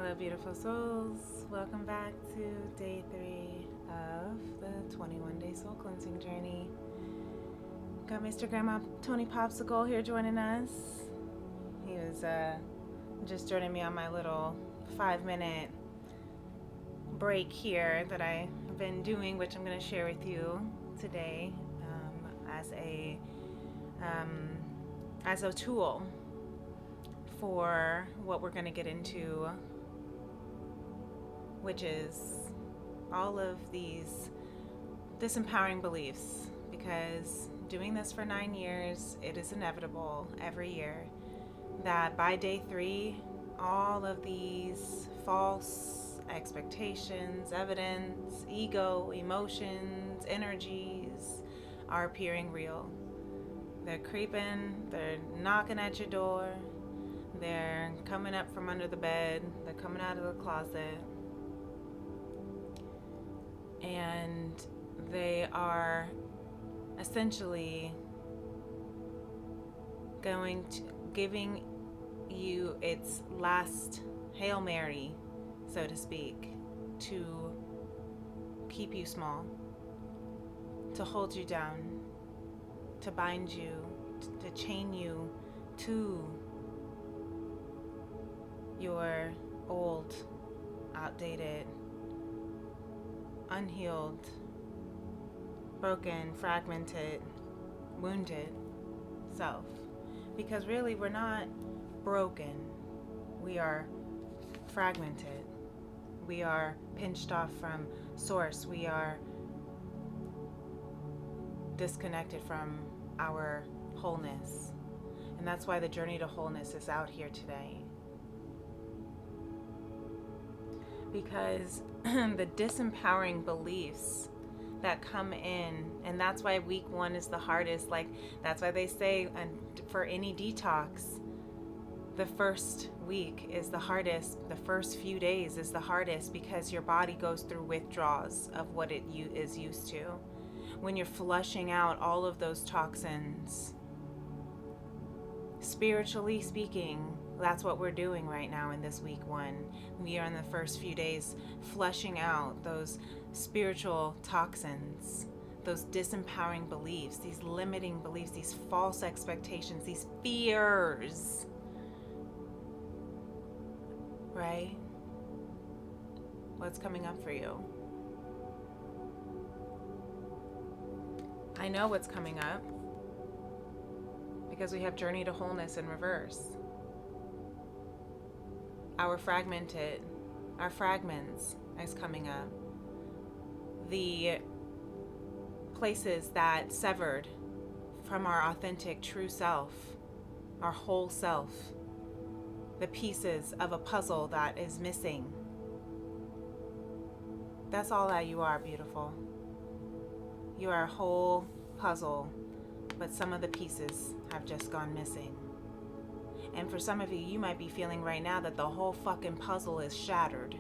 Hello, beautiful souls. Welcome back to day 3 of the 21-day soul cleansing journey. Got Mr. Grandma Tony Popsicle here joining us. He was just joining me on my little 5-minute break here that I've been doing, which I'm going to share with you today as a tool for what we're going to get into, which is all of these disempowering beliefs. Because doing this for 9 years, it is inevitable every year that by day 3, all of these false expectations, evidence, ego, emotions, energies are appearing real. They're creeping, they're knocking at your door, they're coming up from under the bed, they're coming out of the closet, and they are essentially giving you its last Hail Mary, so to speak, to keep you small, to hold you down, to bind you, to chain you to your old, outdated, unhealed, broken, fragmented, wounded self. Because really, we're not broken. We are fragmented. We are pinched off from source. We are disconnected from our wholeness. And that's why the journey to wholeness is out here today. Because the disempowering beliefs that come in, and that's why week 1 is the hardest. Like, that's why they say, and for any detox, the first week is the hardest. The first few days is the hardest, because your body goes through withdrawals of what it is used to. When you're flushing out all of those toxins, spiritually speaking, that's what we're doing right now in this week 1. We are in the first few days flushing out those spiritual toxins, those disempowering beliefs, these limiting beliefs, these false expectations, these fears, right? What's coming up for you? I know what's coming up, because we have Journey to Wholeness in reverse. Our fragments is coming up. The places that severed from our authentic true self, our whole self, the pieces of a puzzle that is missing. That's all that you are, beautiful. You are a whole puzzle, but some of the pieces have just gone missing. And for some of you, you might be feeling right now that the whole fucking puzzle is shattered.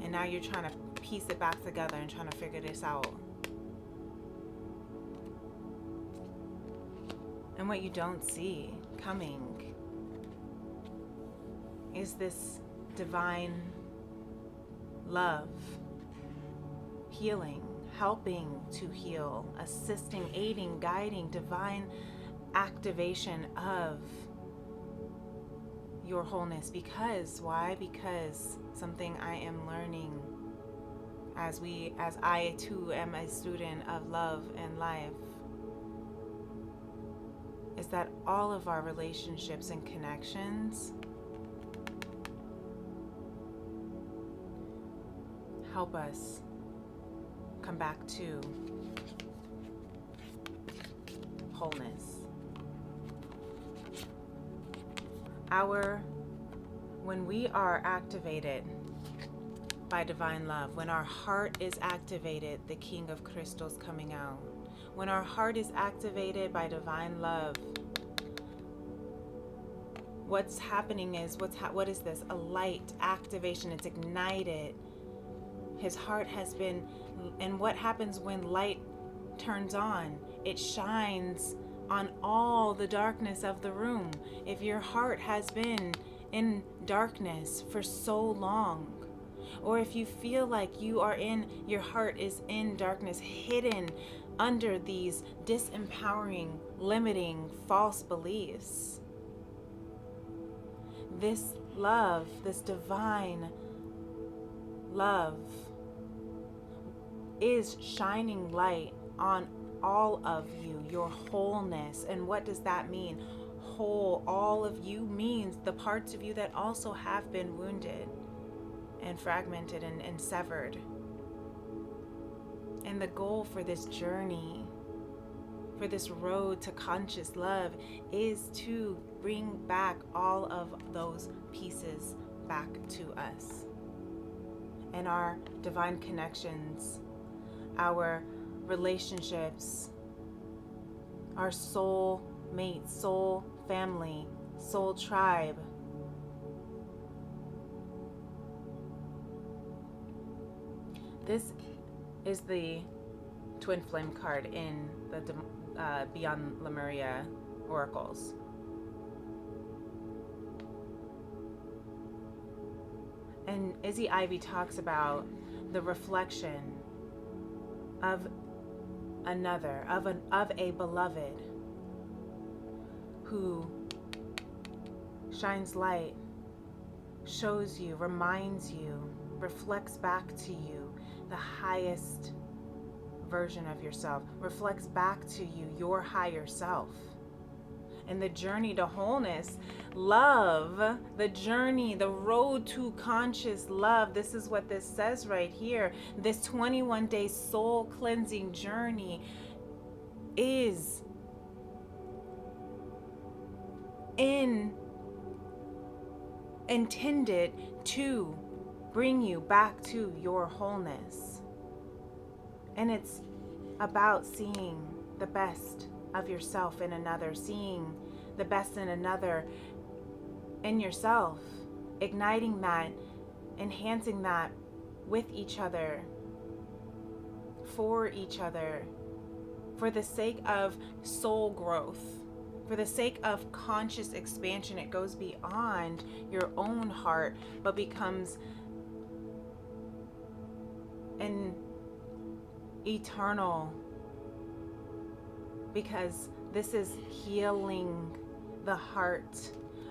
And now you're trying to piece it back together and trying to figure this out. And what you don't see coming is this divine love, healing, helping to heal, assisting, aiding, guiding, divine activation of your wholeness. Because why? Because something I am learning as I too am a student of love and life, is that all of our relationships and connections help us come back to wholeness. When we are activated by divine love, when our heart is activated, the King of Crystals coming out. When our heart is activated by divine love, what's happening is, what is this? A light activation. It's ignited. His heart has been, and what happens when light turns on? It shines on all the darkness of the room. If your heart has been in darkness for so long, or if you feel like your heart is in darkness, hidden under these disempowering, limiting, false beliefs, this love, this divine love, is shining light on all of you, your wholeness. And what does that mean? Whole, all of you means the parts of you that also have been wounded and fragmented and severed. And the goal for this journey, for this road to conscious love, is to bring back all of those pieces back to us. And our divine connections, our relationships, our soul mates, soul family, soul tribe. This is the twin flame card in the Beyond Lemuria oracles. And Izzy Ivy talks about the reflection of another, of a beloved who shines light, shows you, reminds you, reflects back to you the highest version of yourself, reflects back to you your higher self. And the journey to wholeness, love, the journey, the road to conscious love, this is what this says right here. This 21-day soul cleansing journey is intended to bring you back to your wholeness. And it's about seeing the best of yourself in another, seeing the best in another in yourself, igniting that, enhancing that with each other, for each other, for the sake of soul growth, for the sake of conscious expansion. It goes beyond your own heart, but becomes an eternal, because this is healing the heart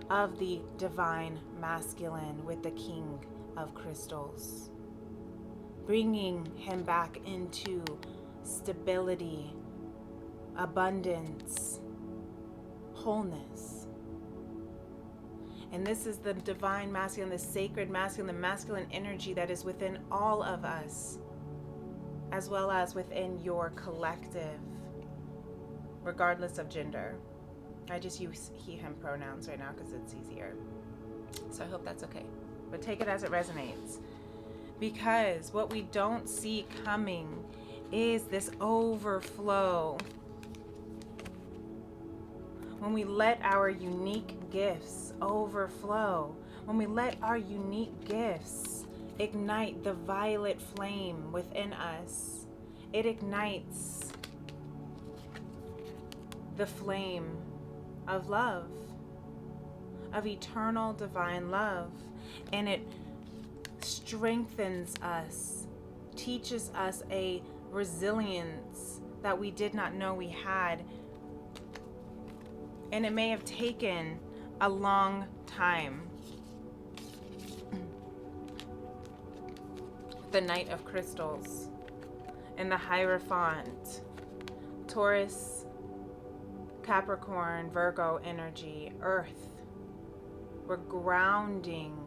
of the divine masculine with the King of Crystals, bringing him back into stability, abundance, wholeness. And this is the divine masculine, the sacred masculine, the masculine energy that is within all of us, as well as within your collective, regardless of gender. I just use he, him pronouns right now because it's easier. So I hope that's okay. But take it as it resonates. Because what we don't see coming is this overflow. When we let our unique gifts overflow, when we let our unique gifts ignite the violet flame within us, it ignites the flame of love, of eternal divine love, and it strengthens us, teaches us a resilience that we did not know we had. And it may have taken a long time. The Knight of Crystals and the Hierophant, Taurus, Capricorn, Virgo energy, Earth. We're grounding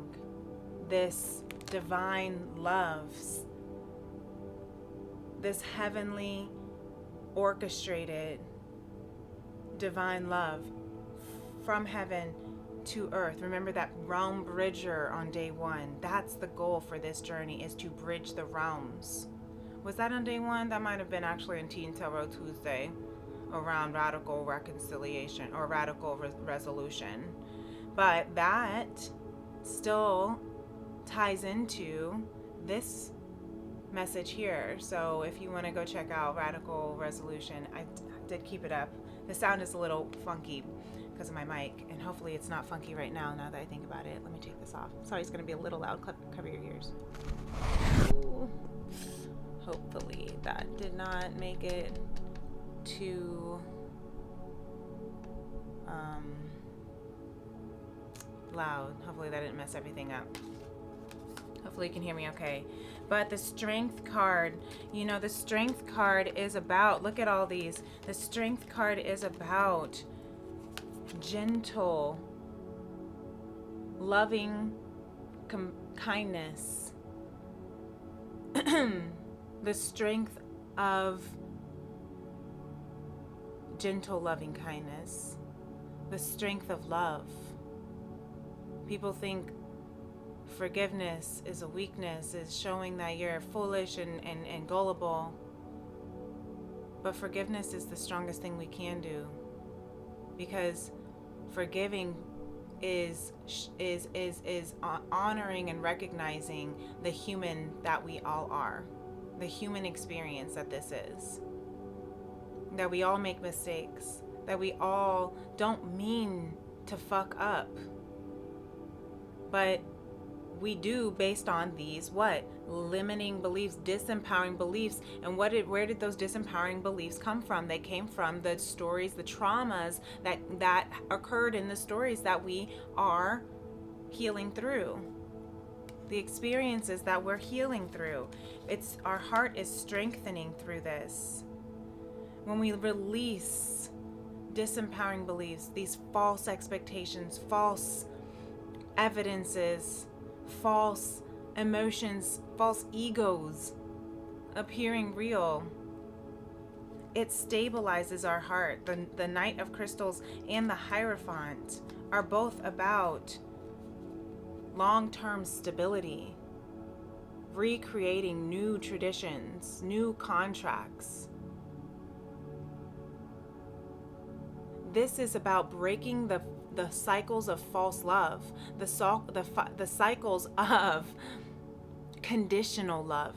this divine love, this heavenly orchestrated divine love from heaven to earth. Remember that realm bridger on day one. That's the goal for this journey, is to bridge the realms. Was that on day one? That might have been actually on Teen Tarot Tuesday, around radical reconciliation or radical resolution. But that still ties into this message here. So if you want to go check out Radical Resolution, I did keep it up. The sound is a little funky because of my mic, and hopefully it's not funky right now that I think about it. Let me take this off. Sorry, it's going to be a little loud. Cover your ears. Ooh. Hopefully that did not make it too loud. Hopefully that didn't mess everything up. Hopefully you can hear me okay. But the strength card, the strength card is about, look at all these. The strength card is about gentle, loving kindness. The strength of gentle, loving kindness. The strength of love. People think forgiveness is a weakness, is showing that you're foolish and gullible. But forgiveness is the strongest thing we can do, because forgiving is honoring and recognizing the human that we all are, the human experience that this is, that we all make mistakes, that we all don't mean to fuck up, but we do, based on these limiting beliefs, disempowering beliefs. And where did those disempowering beliefs come from? They came from the stories, the traumas that occurred in the stories that we are healing through, the experiences that we're healing through. Our heart is strengthening through this. When we release disempowering beliefs, these false expectations, false evidences, false emotions, false egos appearing real, it stabilizes our heart. The Knight of Crystals and the Hierophant are both about long-term stability, recreating new traditions, new contracts. This is about breaking the cycles of false love, the cycles of conditional love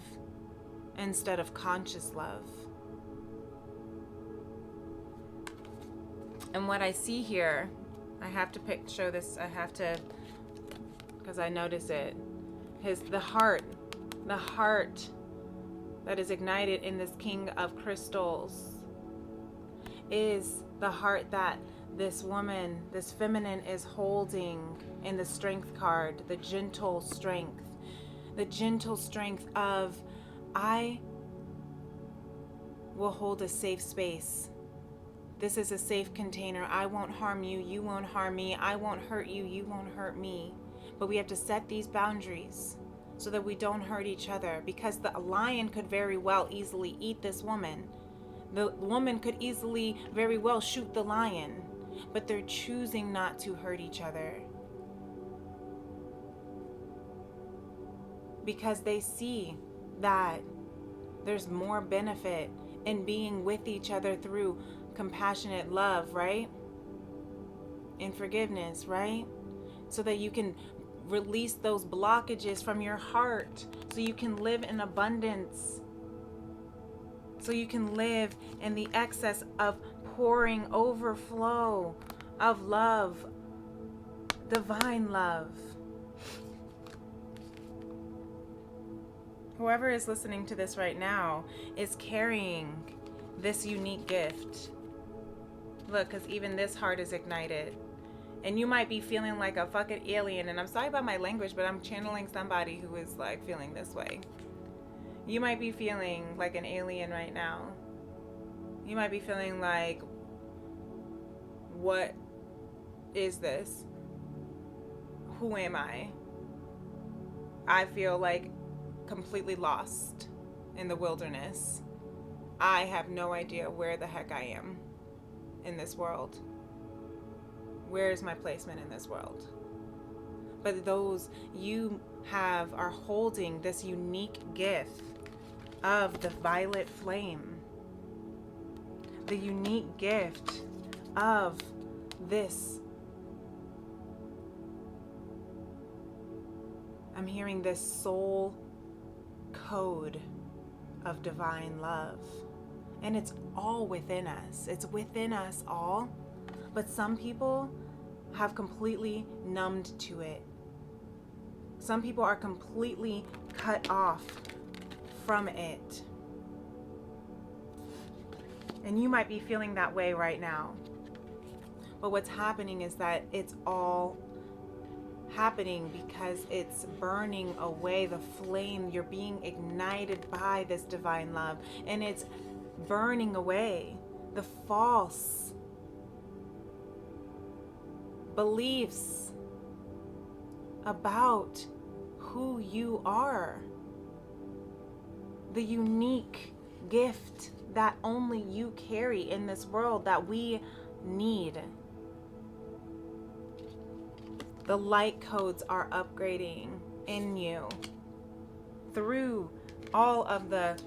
instead of conscious love. And what I see here, I have to show this, because I notice it, the heart that is ignited in this King of Crystals is the heart that this woman, this feminine, is holding in the strength card, the gentle strength of, I will hold a safe space. This is a safe container. I won't harm you, you won't harm me. I won't hurt you, you won't hurt me. But we have to set these boundaries so that we don't hurt each other, because the lion could very well easily eat this woman. The woman could easily very well shoot the lion. But they're choosing not to hurt each other, because they see that there's more benefit in being with each other through compassionate love, right? And forgiveness, right? So that you can release those blockages from your heart, so you can live in abundance, so you can live in the excess of pouring overflow of love, divine love. Whoever is listening to this right now is carrying this unique gift. Look, because even this heart is ignited. And you might be feeling like a fucking alien, and I'm sorry about my language, but I'm channeling somebody who is like feeling this way. You might be feeling like an alien right now. You might be feeling like, what is this? Who am I? I feel like completely lost in the wilderness. I have no idea where the heck I am in this world. Where is my placement in this world? But those you are holding this unique gift of the violet flame, the unique gift of this. I'm hearing this soul code of divine love, and it's all within us. It's within us all, But some people have completely numbed to it. Some people are completely cut off from it. And you might be feeling that way right now. But what's happening is that it's all happening because it's burning away the flame. You're being ignited by this divine love, and it's burning away the false beliefs about who you are, the unique gift that only you carry in this world that we need. The light codes are upgrading in you through all of the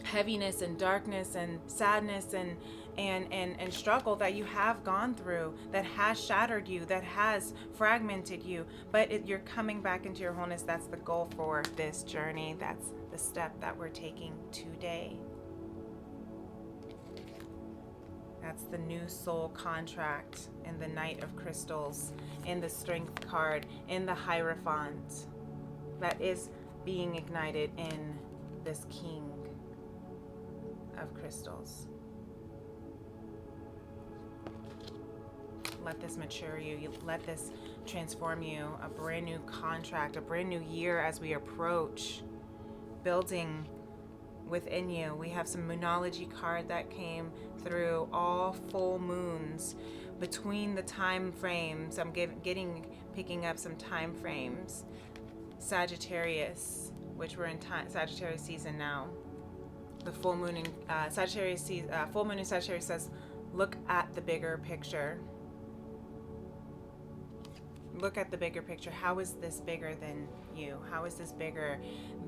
heaviness and darkness and sadness and struggle that you have gone through, that has shattered you, that has fragmented you. But you're coming back into your wholeness. That's the goal for this journey. That's the step that we're taking today. That's the new soul contract in the Knight of Crystals, in the Strength card, in the Hierophant, that is being ignited in this King of Crystals. Let this mature you. Let this transform you. A brand new contract, a brand new year as we approach building within you. We have some Moonology card that came through, all full moons between the time frames. I'm picking up some time frames. Sagittarius, which we're in Sagittarius season now. The full moon in Sagittarius full moon in Sagittarius says, look at the bigger picture. Look at the bigger picture. How is this bigger than you? How is this bigger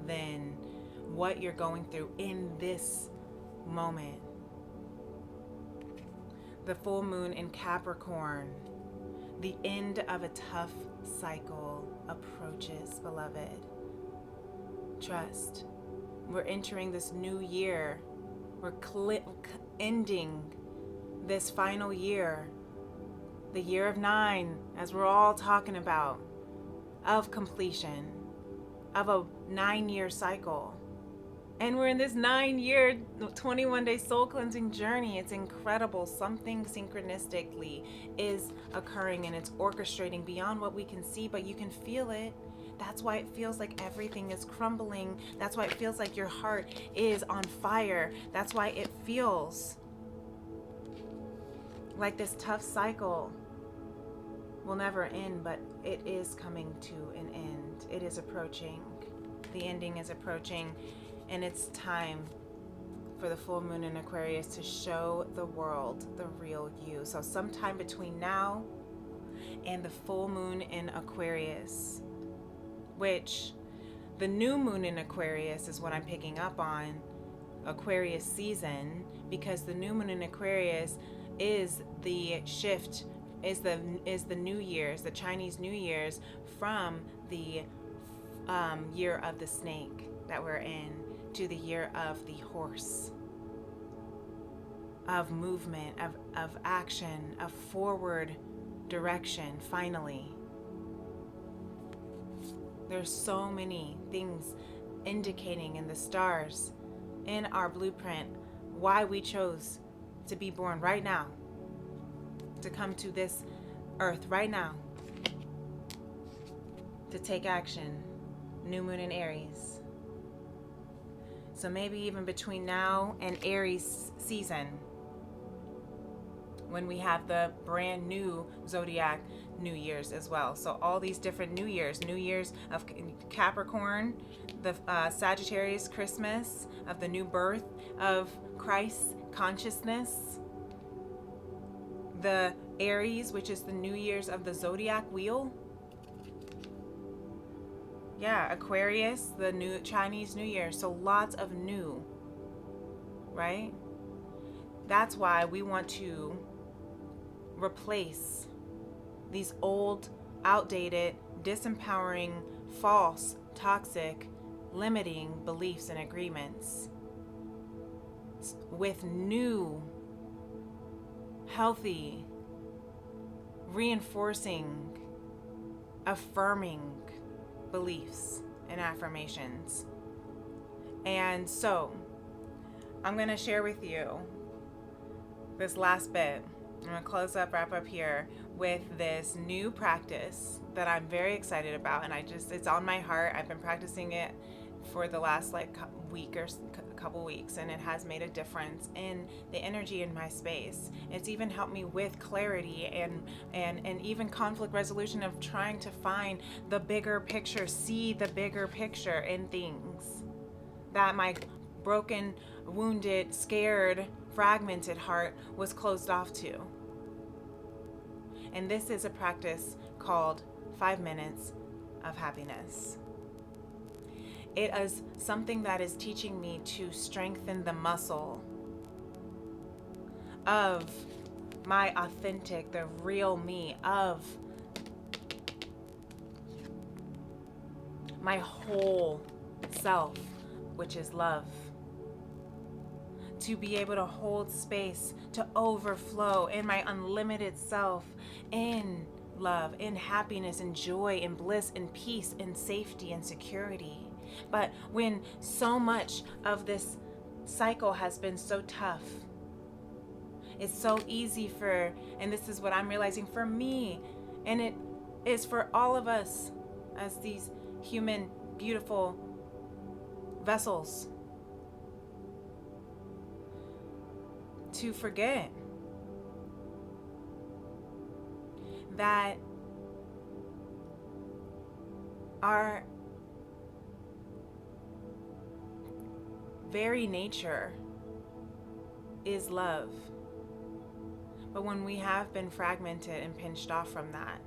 than what you're going through in this moment? The full moon in Capricorn, the end of a tough cycle approaches, beloved. Trust. We're entering this new year. We're ending this final year, the year of 9, as we're all talking about, of completion, of a 9-year cycle. And we're in this 9-year, 21-day soul cleansing journey. It's incredible. Something synchronistically is occurring, and it's orchestrating beyond what we can see, but you can feel it. That's why it feels like everything is crumbling. That's why it feels like your heart is on fire. That's why it feels like this tough cycle will never end, but it is coming to an end. It is approaching. The ending is approaching. And it's time for the full moon in Aquarius to show the world the real you. So sometime between now and the full moon in Aquarius, which the new moon in Aquarius is what I'm picking up on, Aquarius season, because the new moon in Aquarius is the shift, is the New Year's, the Chinese New Year's, from the year of the snake that we're in to the year of the horse, of movement, of action, of forward direction. Finally, there's so many things indicating in the stars, in our blueprint, why we chose to be born right now, to come to this earth right now, to take action. New moon in Aries. So maybe even between now and Aries season, when we have the brand new zodiac New Year's as well. So all these different New Years of Capricorn, the Sagittarius Christmas, of the new birth of Christ consciousness, the Aries, which is the New Year's of the zodiac wheel. Yeah, Aquarius, the new Chinese New Year. So lots of new, right? That's why we want to replace these old, outdated, disempowering, false, toxic, limiting beliefs and agreements with new healthy, reinforcing, affirming beliefs and affirmations. And so I'm going to share with you this last bit. I'm going to wrap up here with this new practice that I'm very excited about. And it's on my heart. I've been practicing it for the last week or couple weeks, and it has made a difference in the energy in my space. It's even helped me with clarity and even conflict resolution of trying to find the bigger picture, see the bigger picture in things that my broken, wounded, scared, fragmented heart was closed off to. And this is a practice called 5 minutes of happiness. It is something that is teaching me to strengthen the muscle of my authentic, the real me, of my whole self, which is love. To be able to hold space, to overflow in my unlimited self, in love, in happiness, in joy, in bliss, in peace, in safety, and security. But when so much of this cycle has been so tough, it's so easy and this is what I'm realizing for me, and it is for all of us as these human, beautiful vessels, to forget that our very nature is love. But when we have been fragmented and pinched off from that,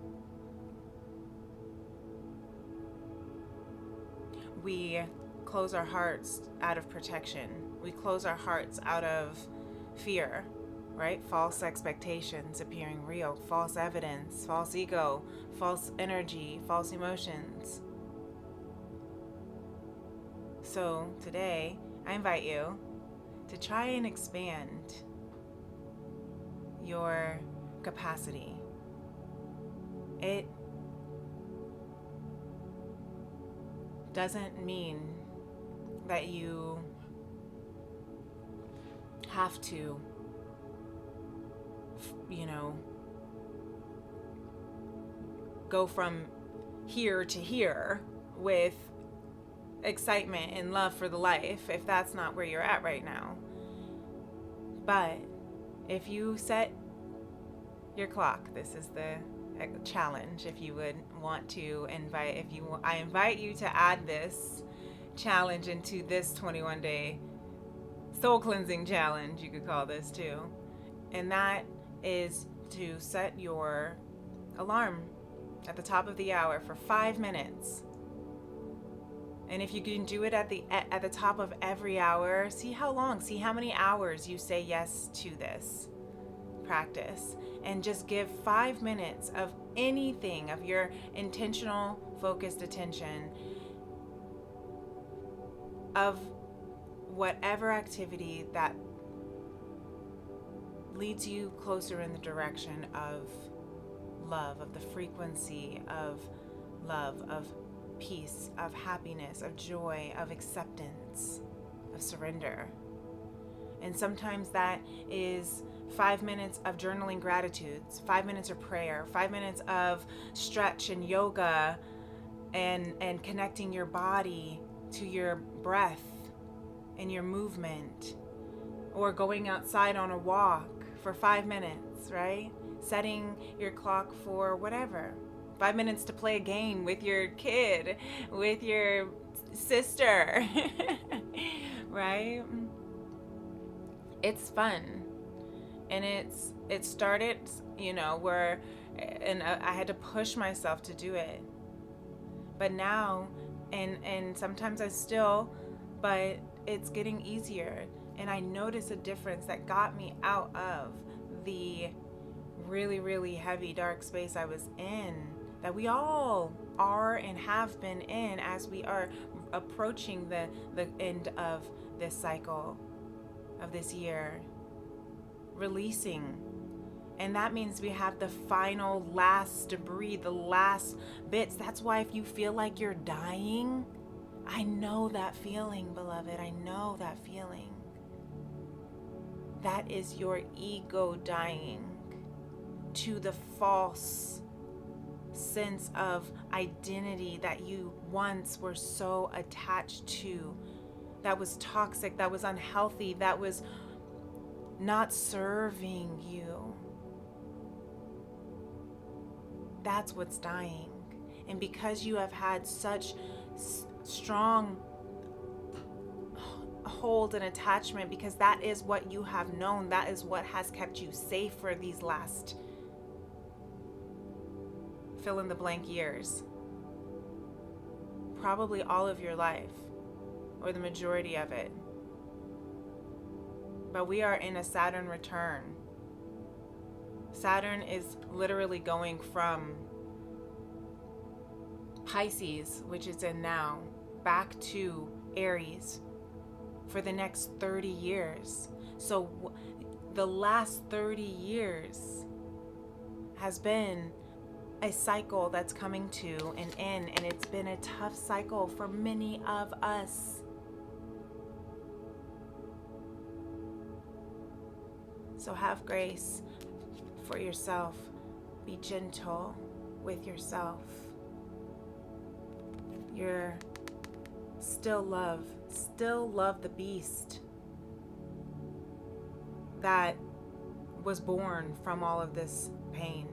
we close our hearts out of protection. We close our hearts out of fear, right? False expectations appearing real, false evidence, false ego, false energy, false emotions. So today, I invite you to try and expand your capacity. It doesn't mean that you have to, go from here to here with excitement and love for the life, if that's not where you're at right now. But if you set your clock, this is the challenge. If you would want to I invite you to add this challenge into this 21-day soul cleansing challenge, you could call this too. And that is to set your alarm at the top of the hour for 5 minutes. And if you can do it at the top of every hour, see how many hours you say yes to this practice, and just give 5 minutes of anything, of your intentional, focused attention, of whatever activity that leads you closer in the direction of love, of the frequency of love, of peace, of happiness, of joy, of acceptance, of surrender. And sometimes that is 5 minutes of journaling gratitudes, 5 minutes of prayer, 5 minutes of stretch and yoga, and connecting your body to your breath and your movement, or going outside on a walk for 5 minutes, right? Setting your clock for whatever. 5 minutes to play a game with your kid, with your sister, right? It's fun. And it started, I had to push myself to do it. But now, and sometimes I still, but it's getting easier. And I noticed a difference that got me out of the really, really heavy, dark space I was in, that we all are and have been in as we are approaching the end of this cycle, of this year. Releasing And that means we have the final last debris, the last bits. That's why if you feel like you're dying, I know that feeling, beloved. I know that feeling. That is your ego dying to the false sense of identity that you once were so attached to, that was toxic, that was unhealthy, that was not serving you. That's what's dying. And because you have had such strong hold and attachment, because that is what you have known, that is what has kept you safe for these last fill in the blank years, probably all of your life, or the majority of it. But we are in a Saturn return. Saturn is literally going from Pisces, which is in now, back to Aries for the next 30 years. So the last 30 years has been a cycle that's coming to an end, and it's been a tough cycle for many of us. So have grace for yourself. Be gentle with yourself. You're still love the beast that was born from all of this pain.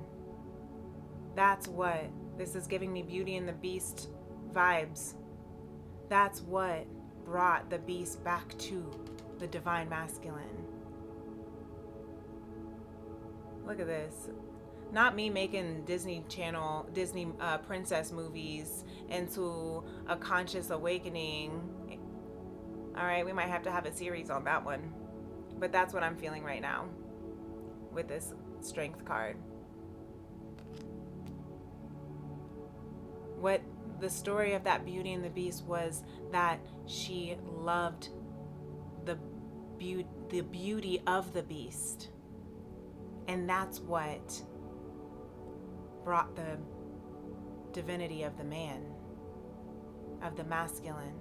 That's what this is giving me, Beauty and the Beast vibes. That's what brought the beast back to the divine masculine. Look at this. Not me making Disney princess movies into a conscious awakening. All right, we might have to have a series on that one. But that's what I'm feeling right now with this strength card. What the story of that Beauty and the Beast was, that she loved the beauty of the beast. And that's what brought the divinity of the man, of the masculine.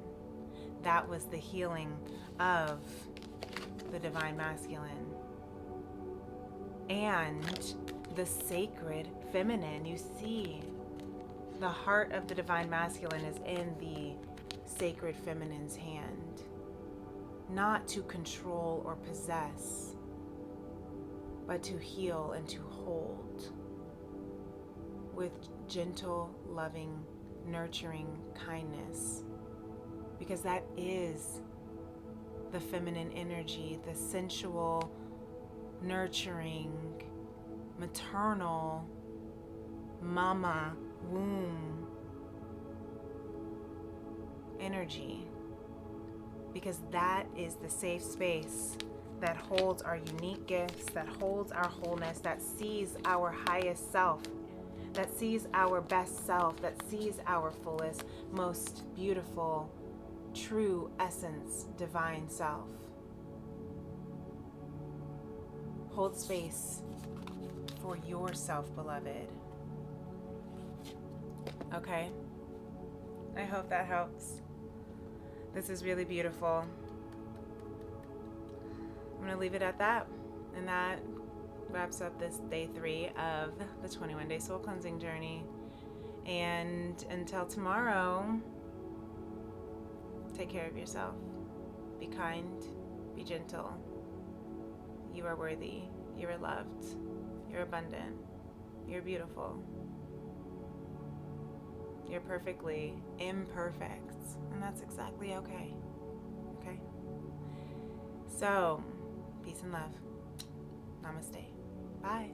That was the healing of the divine masculine. And the sacred feminine. You see, the heart of the divine masculine is in the sacred feminine's hand. Not to control or possess, but to heal and to hold with gentle, loving, nurturing kindness. Because that is the feminine energy, the sensual, nurturing, maternal, mama, womb energy. Because that is the safe space that holds our unique gifts, that holds our wholeness, that sees our highest self, that sees our best self, that sees our fullest, most beautiful, true essence, divine self. Hold space for yourself, beloved. Okay? I hope that helps. This is really beautiful. I'm going to leave it at that. And that wraps up this day 3 of the 21-day soul cleansing journey. And until tomorrow, take care of yourself. Be kind. Be gentle. You are worthy. You are loved. You're abundant. You're beautiful. You're perfectly imperfect. And that's exactly okay. Okay? So, peace and love. Namaste. Bye.